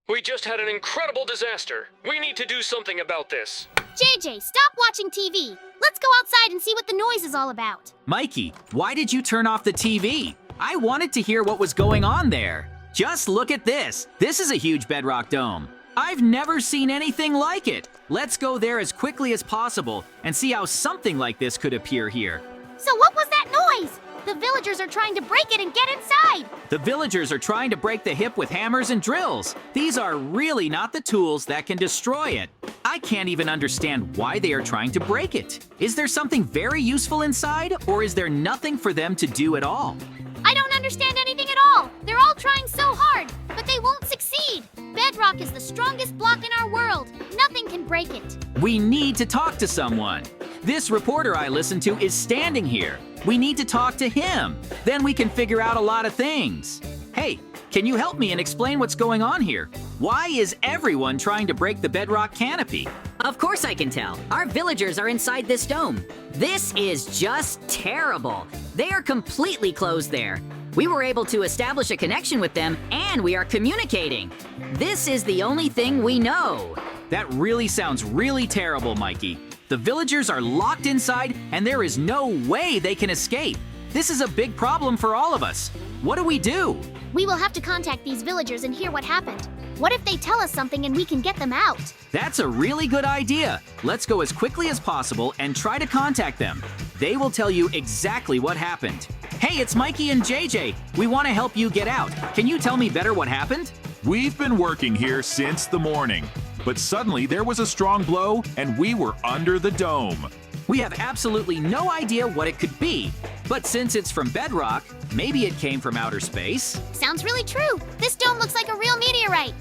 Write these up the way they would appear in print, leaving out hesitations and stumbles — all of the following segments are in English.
We just had an incredible disaster. We need to do something about this. JJ, stop watching TV. Let's go outside and see what the noise is all about. Mikey, why did you turn off the TV? I wanted to hear what was going on there. Just look at this. This is a huge Bedrock dome. I've never seen anything like it. Let's go there as quickly as possible and see how something like this could appear here. So what was that noise? The villagers are trying to break it and get inside. The villagers are trying to break the hip with hammers and drills. These are really not the tools that can destroy it. I can't even understand why they are trying to break it. Is there something very useful inside, or is there nothing for them to do at all? I don't understand anything at all. They're all trying so hard, but they won't succeed. Bedrock is the strongest block in our world. Nothing can break it. We need to talk to someone. This reporter I listened to is standing here. We need to talk to him. Then we can figure out a lot of things. Hey, can you help me and explain what's going on here? Why is everyone trying to break the Bedrock canopy? Of course I can tell. Our villagers are inside this dome. This is just terrible. They are completely closed there. We were able to establish a connection with them, and we are communicating. This is the only thing we know. That really sounds really terrible, Mikey. The villagers are locked inside, and there is no way they can escape. This is a big problem for all of us. What do we do? We will have to contact these villagers and hear what happened. What if they tell us something and we can get them out? That's a really good idea. Let's go as quickly as possible and try to contact them. They will tell you exactly what happened. Hey, it's Mikey and JJ. We want to help you get out. Can you tell me better what happened? We've been working here since the morning, but suddenly there was a strong blow and we were under the dome. We have absolutely no idea what it could be, but since it's from Bedrock, maybe it came from outer space. Sounds really true. This dome looks like a real meteorite.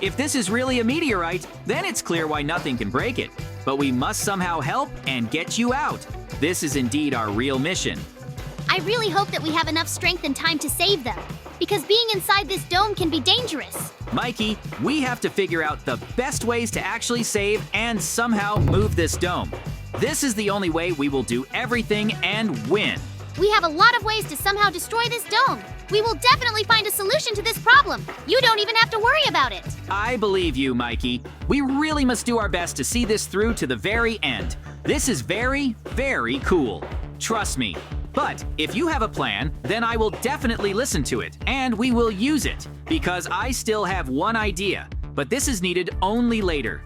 If this is really a meteorite, then it's clear why nothing can break it. But we must somehow help and get you out. This is indeed our real mission. I really hope that we have enough strength and time to save them, because being inside this dome can be dangerous. Mikey, we have to figure out the best ways to actually save and somehow move this dome. This is the only way we will do everything and win. We have a lot of ways to somehow destroy this dome. We will definitely find a solution to this problem. You don't even have to worry about it. I believe you, Mikey. We really must do our best to see this through to the very end. This is very, very cool. Trust me. But if you have a plan, then I will definitely listen to it, and we will use it, because I still have one idea, but this is needed only later.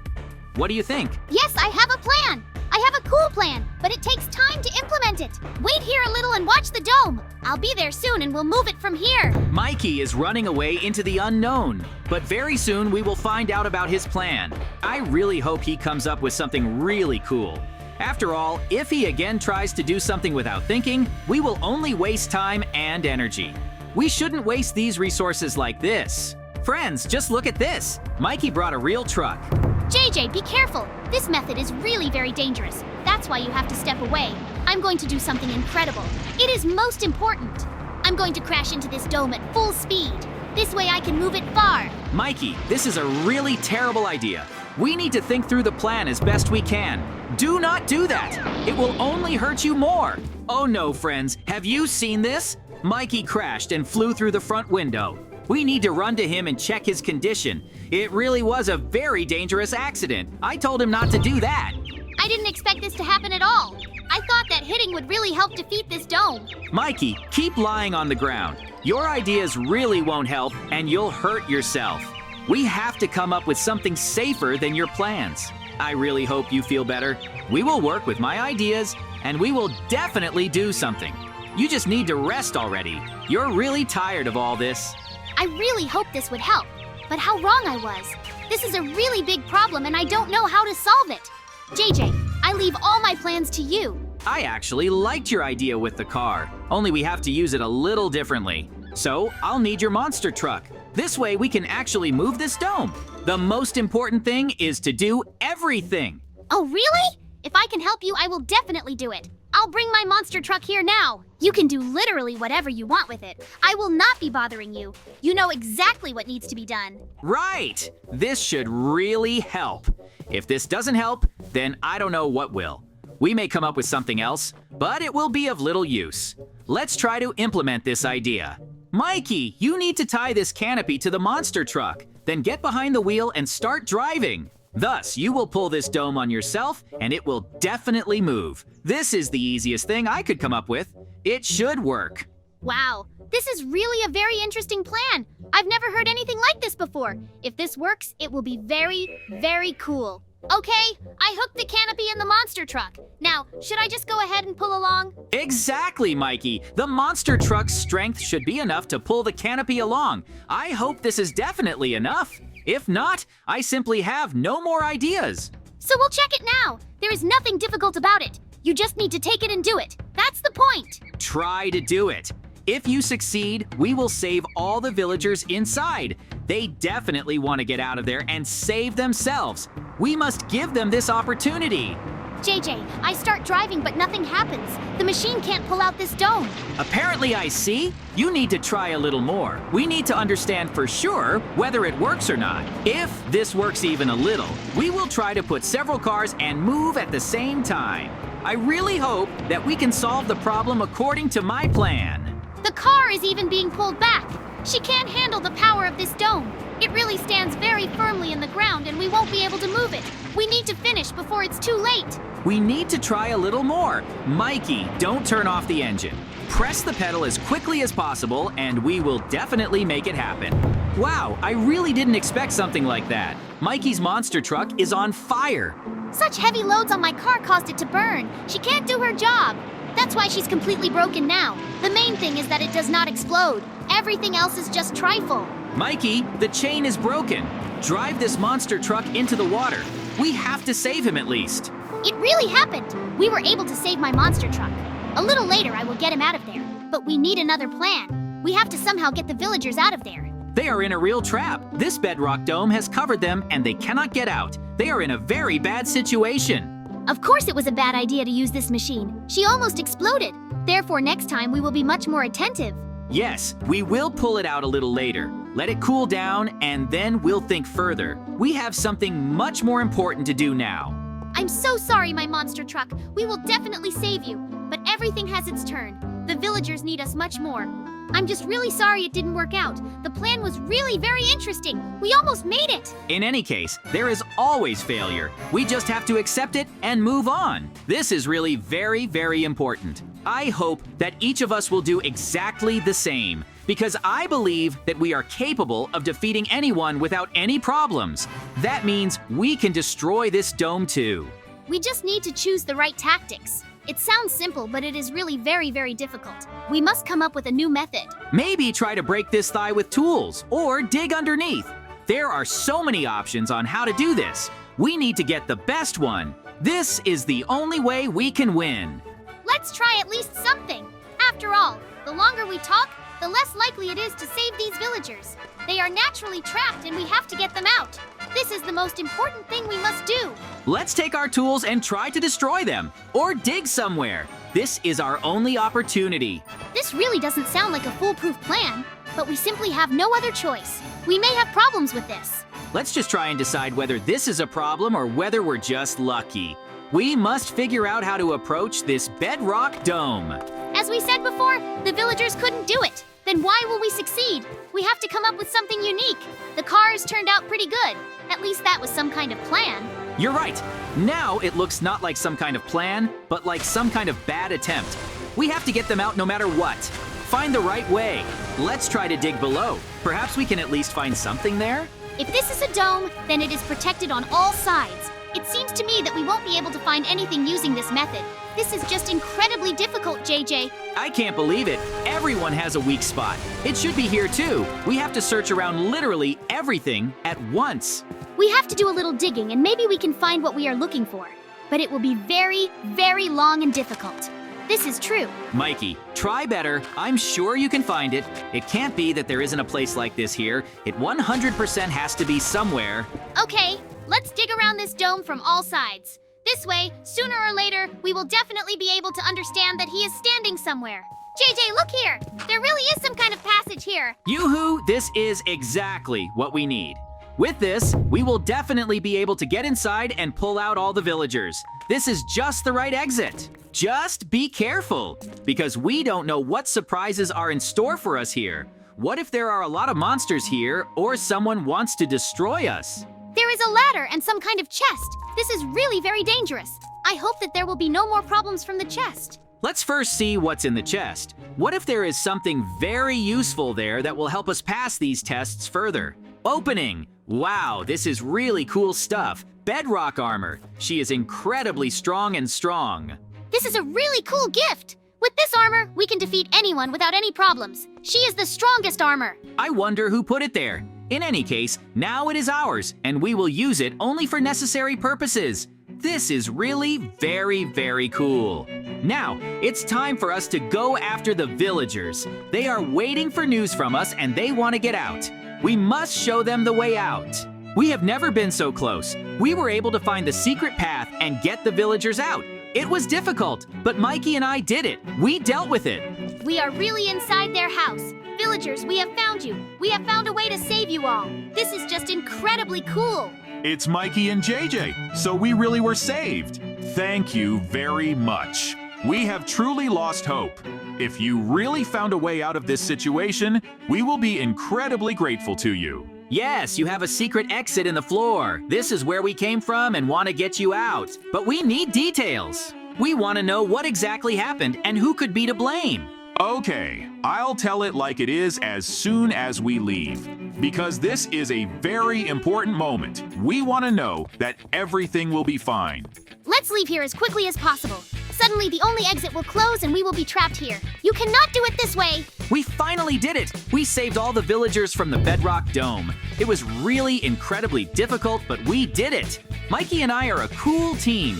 What do you think? Yes, I have a plan. I have a cool plan, but it takes time to implement it. Wait here a little and watch the dome. I'll be there soon and we'll move it from here. Mikey is running away into the unknown, but very soon we will find out about his plan. I really hope he comes up with something really cool. After all, if he again tries to do something without thinking, we will only waste time and energy. We shouldn't waste these resources like this. Friends, just look at this. Mikey brought a real truck. JJ, be careful. This method is really very dangerous. That's why you have to step away. I'm going to do something incredible. It is most important. I'm going to crash into this dome at full speed. This way I can move it far. Mikey, this is a really terrible idea. We need to think through the plan as best we can. Do not do that. It will only hurt you more. Oh no, friends, have you seen this? Mikey crashed and flew through the front window. We need to run to him and check his condition. It really was a very dangerous accident. I told him not to do that. I didn't expect this to happen at all. I thought that hitting would really help defeat this dome. Mikey, keep lying on the ground. Your ideas really won't help, and you'll hurt yourself. We have to come up with something safer than your plans. I really hope you feel better. We will work with my ideas, and we will definitely do something. You just need to rest already. You're really tired of all this. I really hope this would help, but how wrong I was. This is a really big problem and I don't know how to solve it. JJ, I leave all my plans to you. I actually liked your idea with the car, only we have to use it a little differently. So I'll need your monster truck. This way we can actually move this dome. The most important thing is to do everything. Oh, really? If I can help you, I will definitely do it. I'll bring my monster truck here now. You can do literally whatever you want with it. I will not be bothering you. You know exactly what needs to be done. Right! This should really help. If this doesn't help, then I don't know what will. We may come up with something else, but it will be of little use. Let's try to implement this idea. Mikey, you need to tie this canopy to the monster truck. then get behind the wheel and start driving. Thus, you will pull this dome on yourself, and it will definitely move. This is the easiest thing I could come up with. It should work. Wow, this is really a very interesting plan. I've never heard anything like this before. If this works, it will be very, very cool. Okay, I hooked the canopy in the monster truck. Now, should I just go ahead and pull along? Exactly, Mikey. The monster truck's strength should be enough to pull the canopy along. I hope this is definitely enough. If not, I simply have no more ideas. So we'll check it now. There is nothing difficult about it. You just need to take it and do it. That's the point. Try to do it. If you succeed, we will save all the villagers inside. They definitely want to get out of there and save themselves. We must give them this opportunity. JJ, I start driving, but nothing happens. The machine can't pull out this dome. Apparently, I see. You need to try a little more. We need to understand for sure whether it works or not. If this works even a little, we will try to put several cars and move at the same time. I really hope that we can solve the problem according to my plan. The car is even being pulled back. She can't handle the power of this dome. It really stands very firmly in the ground and we won't be able to move it. We need to finish before it's too late. We need to try a little more. Mikey, don't turn off the engine. Press the pedal as quickly as possible and we will definitely make it happen. Wow, I really didn't expect something like that. Mikey's monster truck is on fire. Such heavy loads on my car caused it to burn. She can't do her job. That's why she's completely broken now. The main thing is that it does not explode. Everything else is just trifle. Mikey, the chain is broken. Drive this monster truck into the water. We have to save him at least. It really happened. We were able to save my monster truck. A little later, I will get him out of there. But we need another plan. We have to somehow get the villagers out of there. They are in a real trap. This bedrock dome has covered them and they cannot get out. They are in a very bad situation. Of course it was a bad idea to use this machine. She almost exploded. Therefore, next time we will be much more attentive. Yes, we will pull it out a little later. Let it cool down and then we'll think further. We have something much more important to do now. I'm so sorry, my monster truck. We will definitely save you. But everything has its turn. The villagers need us much more. I'm just really sorry it didn't work out. The plan was really very interesting. We almost made it. In any case, there is always failure. We just have to accept it and move on. This is really very, very important. I hope that each of us will do exactly the same, because I believe that we are capable of defeating anyone without any problems. That means we can destroy this dome too. We just need to choose the right tactics. It sounds simple, but it is really very, very difficult. We must come up with a new method. Maybe try to break this thigh with tools, or dig underneath. There are so many options on how to do this. We need to get the best one. This is the only way we can win. Let's try at least something. After all, the longer we talk, the less likely it is to save these villagers. They are naturally trapped and we have to get them out. This is the most important thing we must do. Let's take our tools and try to destroy them, or dig somewhere. This is our only opportunity. This really doesn't sound like a foolproof plan, but we simply have no other choice. We may have problems with this. Let's just try and decide whether this is a problem or whether we're just lucky. We must figure out how to approach this bedrock dome. As we said before, the villagers couldn't do it. Then why will we succeed? We have to come up with something unique. The cars turned out pretty good. At least that was some kind of plan. You're right. Now it looks not like some kind of plan, but like some kind of bad attempt. We have to get them out no matter what. Find the right way. Let's try to dig below. Perhaps we can at least find something there? If this is a dome, then it is protected on all sides. It seems to me that we won't be able to find anything using this method. This is just incredibly difficult, JJ. I can't believe it. Everyone has a weak spot. It should be here too. We have to search around literally everything at once. We have to do a little digging and maybe we can find what we are looking for. But it will be very, very long and difficult. This is true. Mikey, try better. I'm sure you can find it. It can't be that there isn't a place like this here. It 100% has to be somewhere. Okay, let's dig around this dome from all sides. This way, sooner or later, we will definitely be able to understand that he is standing somewhere. JJ, look here! There really is some kind of passage here. Yoo-hoo, this is exactly what we need. With this, we will definitely be able to get inside and pull out all the villagers. This is just the right exit. Just be careful, because we don't know what surprises are in store for us here. What if there are a lot of monsters here, or someone wants to destroy us? There is a ladder and some kind of chest. This is really very dangerous. I hope that there will be no more problems from the chest. Let's first see what's in the chest. What if there is something very useful there that will help us pass these tests further? Opening! Wow, this is really cool stuff. Bedrock armor. She is incredibly strong and strong. This is a really cool gift. With this armor, we can defeat anyone without any problems. She is the strongest armor. I wonder who put it there. In any case, now it is ours, and we will use it only for necessary purposes. This is really very cool. Now, it's time for us to go after the villagers. They are waiting for news from us and they want to get out. We must show them the way out. We have never been so close. We were able to find the secret path and get the villagers out. It was difficult, but Mikey and I did it. We dealt with it. We are really inside their house. Villagers, we have found you. We have found a way to save you all. This is just incredibly cool. It's Mikey and JJ, so we really were saved. Thank you very much. We have truly lost hope. If you really found a way out of this situation, we will be incredibly grateful to you. Yes, you have a secret exit in the floor. This is where we came from and want to get you out. But we need details. We want to know what exactly happened and who could be to blame. Okay, I'll tell it like it is as soon as we leave. Because this is a very important moment. We want to know that everything will be fine. Let's leave here as quickly as possible. Suddenly, the only exit will close and we will be trapped here. You cannot do it this way. We finally did it! We saved all the villagers from the Bedrock Dome. It was really incredibly difficult, but we did it. Mikey and I are a cool team.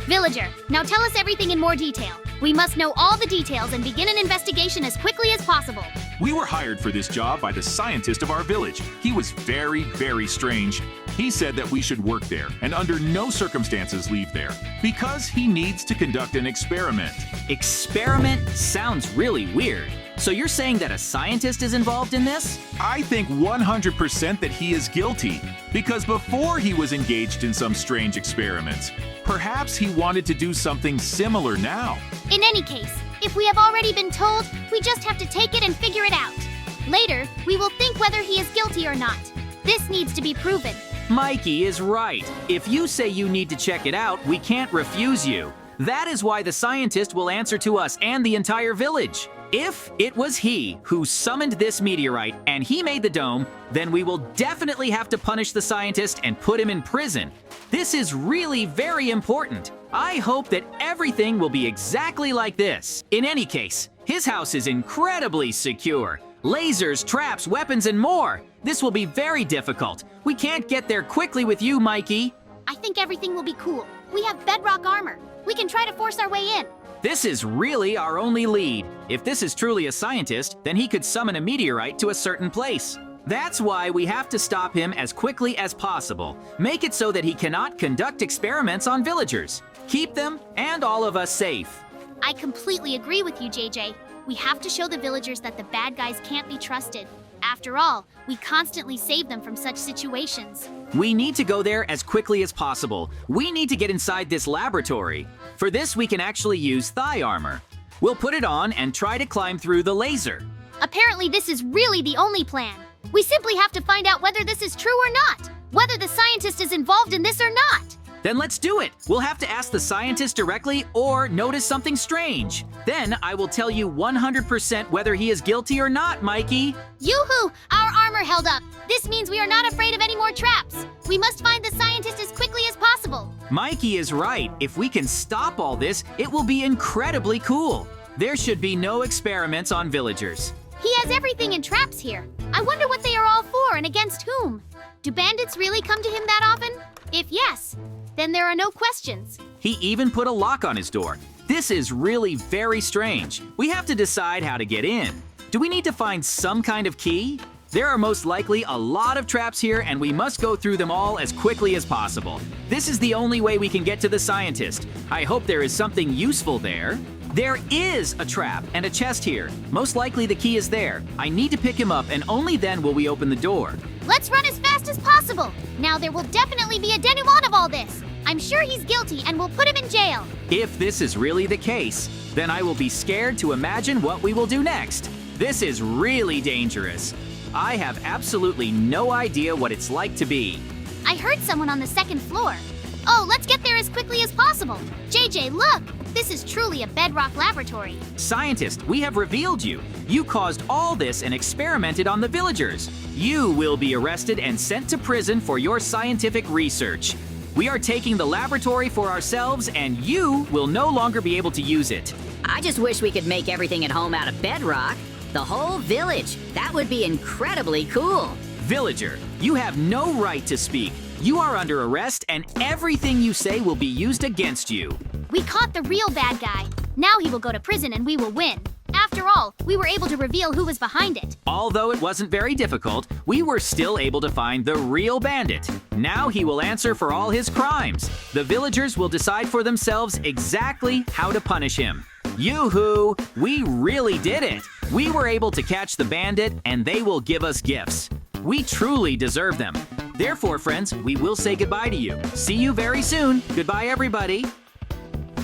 Villager, now tell us everything in more detail. We must know all the details and begin an investigation as quickly as possible. We were hired for this job by the scientist of our village. He was very strange. He said that we should work there and under no circumstances leave there because he needs to conduct an experiment. Experiment sounds really weird. So you're saying that a scientist is involved in this? I think 100% that he is guilty because before he was engaged in some strange experiments. Perhaps he wanted to do something similar now. In any case, if we have already been told, we just have to take it and figure it out. Later, we will think whether he is guilty or not. This needs to be proven. Mikey is right. If you say you need to check it out, we can't refuse you. That is why the scientist will answer to us and the entire village. If it was he who summoned this meteorite and he made the dome, then we will definitely have to punish the scientist and put him in prison. This is really very important. I hope that everything will be exactly like this. In any case, his house is incredibly secure. Lasers, traps, weapons, and more. This will be very difficult. We can't get there quickly with you, Mikey. I think everything will be cool. We have bedrock armor. We can try to force our way in. This is really our only lead. If this is truly a scientist, then he could summon a meteorite to a certain place. That's why we have to stop him as quickly as possible. Make it so that he cannot conduct experiments on villagers. Keep them and all of us safe. I completely agree with you, JJ. We have to show the villagers that the bad guys can't be trusted. After all, we constantly save them from such situations. We need to go there as quickly as possible. We need to get inside this laboratory. For this, we can actually use thigh armor. We'll put it on and try to climb through the laser. Apparently, this is really the only plan. We simply have to find out whether this is true or not, whether the scientist is involved in this or not. Then let's do it. We'll have to ask the scientist directly or notice something strange. Then I will tell you 100% whether he is guilty or not, Mikey. Yoo-hoo! Our armor held up. This means we are not afraid of any more traps. We must find the scientist as quickly as possible. Mikey is right. If we can stop all this, it will be incredibly cool. There should be no experiments on villagers. He has everything in traps here. I wonder what they are all for and against whom. Do bandits really come to him that often? If yes, then there are no questions. He even put a lock on his door. This is really very strange. We have to decide how to get in. Do we need to find some kind of key? There are most likely a lot of traps here and we must go through them all as quickly as possible. This is the only way we can get to the scientist. I hope there is something useful there. There is a trap and a chest here. Most likely the key is there. I need to pick him up and only then will we open the door. Let's run as fast as possible. Now there will definitely be a denouement of all this. I'm sure he's guilty and we'll put him in jail. If this is really the case, then I will be scared to imagine what we will do next. This is really dangerous. I have absolutely no idea what it's like to be. I heard someone on the second floor. Oh, let's get there as quickly as possible. JJ, look! This is truly a Bedrock laboratory. Scientist, we have revealed you. You caused all this and experimented on the villagers. You will be arrested and sent to prison for your scientific research. We are taking the laboratory for ourselves and you will no longer be able to use it. I just wish we could make everything at home out of bedrock. The whole village. That would be incredibly cool. Villager, you have no right to speak. You are under arrest and everything you say will be used against you. We caught the real bad guy. Now he will go to prison and we will win. After all, we were able to reveal who was behind it. Although it wasn't very difficult, we were still able to find the real bandit. Now he will answer for all his crimes. The villagers will decide for themselves exactly how to punish him. Yoo-hoo! We really did it! We were able to catch the bandit and they will give us gifts. We truly deserve them. Therefore, friends, we will say goodbye to you. See you very soon. Goodbye, everybody.